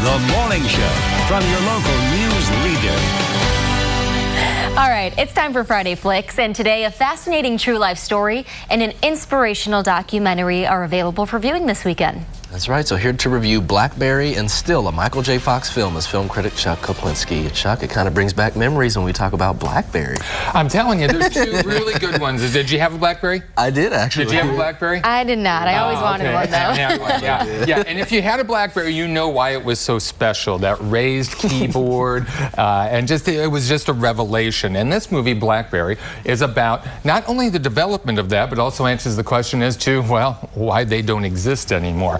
The Morning Show from your local news leader. All right, it's time for Friday Flicks, and today a fascinating true life story and an inspirational documentary are available for viewing this weekend. That's right, so here to review Blackberry and Still, a Michael J. Fox film, is film critic Chuck Koplinski. Chuck, it kind of brings back memories when we talk about Blackberry. I'm telling you, there's two really good ones. Did you have a Blackberry? I did, actually. Did you have a Blackberry? I did not. I always wanted one, though. Yeah, and if you had a Blackberry, you know why it was so special. That raised keyboard, and it was just a revelation. And this movie, Blackberry, is about not only the development of that, but also answers the question as to, well, why they don't exist anymore.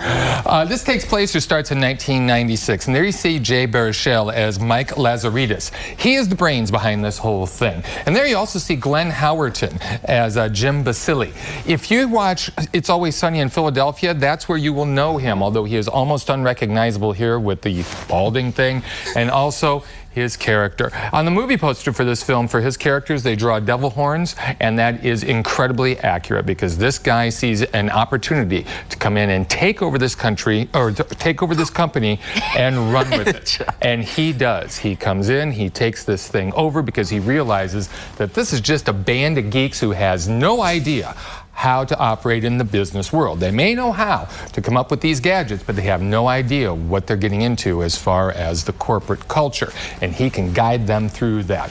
This takes place or starts in 1996, and there you see Jay Baruchel as Mike Lazaridis. He is the brains behind this whole thing. And there you also see Glenn Howerton as Jim Basile. If you watch It's Always Sunny in Philadelphia, that's where you will know him, although he is almost unrecognizable here with the balding thing, and also his character. On the movie poster for this film, for his characters, they draw devil horns, and that is incredibly accurate because this guy sees an opportunity to come in and take over this country, or take over this company and run with it. And he does. He comes in, he takes this thing over because he realizes that this is just a band of geeks who has no idea how to operate in the business world. They may know how to come up with these gadgets, but they have no idea what they're getting into as far as the corporate culture, and he can guide them through that.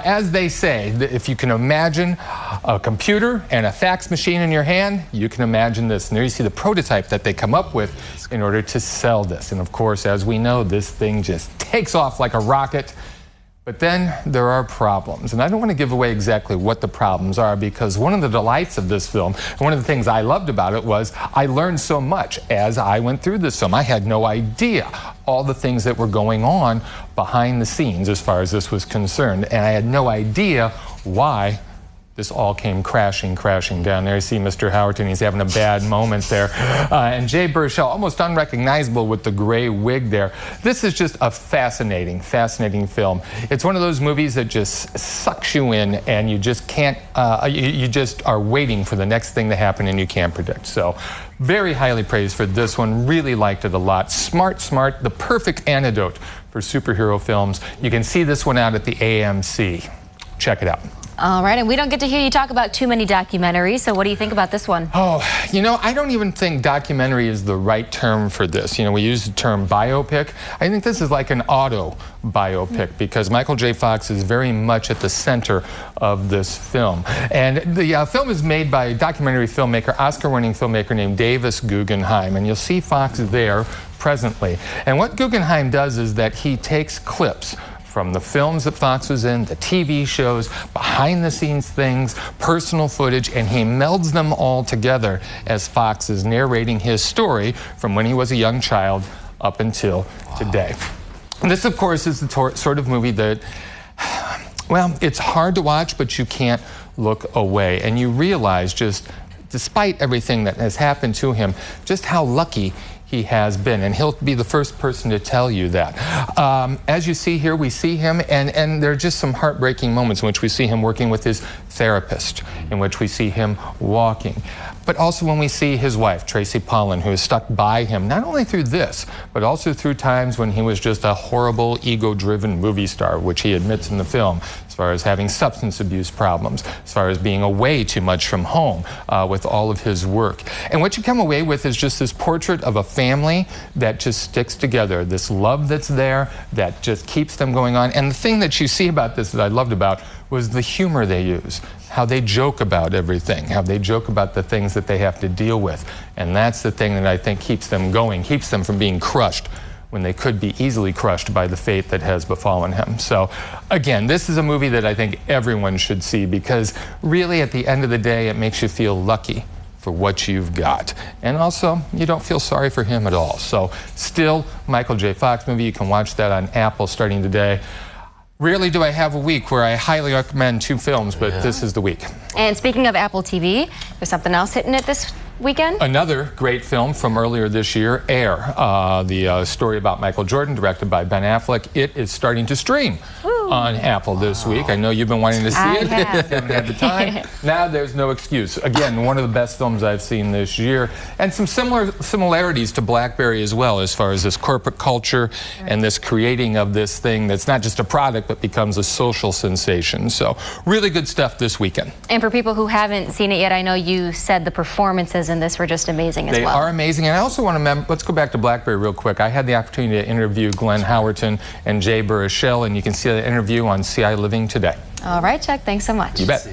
As they say, if you can imagine a computer and a fax machine in your hand, you can imagine this. And there you see the prototype that they come up with in order to sell this. And of course, as we know, this thing just takes off like a rocket. But then there are problems, and I don't want to give away exactly what the problems are, because one of the delights of this film, and one of the things I loved about it, was I learned so much as I went through this film. I had no idea all the things that were going on behind the scenes as far as this was concerned, and I had no idea why this all came crashing down. There you see Mr. Howerton, he's having a bad moment there. And Jay Baruchel, almost unrecognizable with the gray wig there. This is just a fascinating film. It's one of those movies that just sucks you in, and you just can't, you just are waiting for the next thing to happen, and you can't predict. So very highly praised for this one. Really liked it a lot. Smart, the perfect antidote for superhero films. You can see this one out at the AMC. Check it out. All right, and we don't get to hear you talk about too many documentaries, so what do you think about this one? Oh, you know, I don't even think documentary is the right term for this. You know, we use the term biopic. I think this is like an auto biopic because Michael J. Fox is very much at the center of this film. And the film is made by a documentary filmmaker, Oscar-winning filmmaker named Davis Guggenheim, and you'll see Fox there presently. And what Guggenheim does is that he takes clips from the films that Fox was in, the TV shows, behind-the-scenes things, personal footage, and he melds them all together as Fox is narrating his story from when he was a young child up until today. And this, of course, is the sort of movie that, well, it's hard to watch, but you can't look away. And you realize just, despite everything that has happened to him, just how lucky he has been, and he'll be the first person to tell you that. As you see here, we see him, and there are just some heartbreaking moments in which we see him working with his therapist, in which we see him walking. But also when we see his wife, Tracy Pollan, who has stuck by him, not only through this, but also through times when he was just a horrible, ego-driven movie star, which he admits in the film, as far as having substance abuse problems, as far as being away too much from home with all of his work. And what you come away with is just this portrait of a family that just sticks together, this love that's there, that just keeps them going on. And the thing that you see about this that I loved about was the humor they use, how they joke about everything, how they joke about the things that they have to deal with. And that's the thing that I think keeps them going, keeps them from being crushed when they could be easily crushed by the fate that has befallen him. So again, this is a movie that I think everyone should see, because really at the end of the day, it makes you feel lucky for what you've got. And also, you don't feel sorry for him at all. So Still, Michael J. Fox movie, you can watch that on Apple starting today. Rarely do I have a week where I highly recommend two films, but this is the week. And speaking of Apple TV, there's something else hitting it this weekend? Another great film from earlier this year, Air, the story about Michael Jordan, directed by Ben Affleck. It is starting to stream on Apple this week. I know you've been wanting to see it. Have. Haven't had the time. Now there's no excuse. Again, one of the best films I've seen this year, and some similarities to Blackberry as well, as far as this corporate culture and this creating of this thing that's not just a product but becomes a social sensation. So really good stuff this weekend. And for people who haven't seen it yet, I know you said the performances in this were just amazing as well. They are amazing. And I also want to let's go back to Blackberry real quick. I had the opportunity to interview Glenn Howerton and Jay Baruchel, and you can see that interview on CI Living today. All right, Chuck, thanks so much. You bet.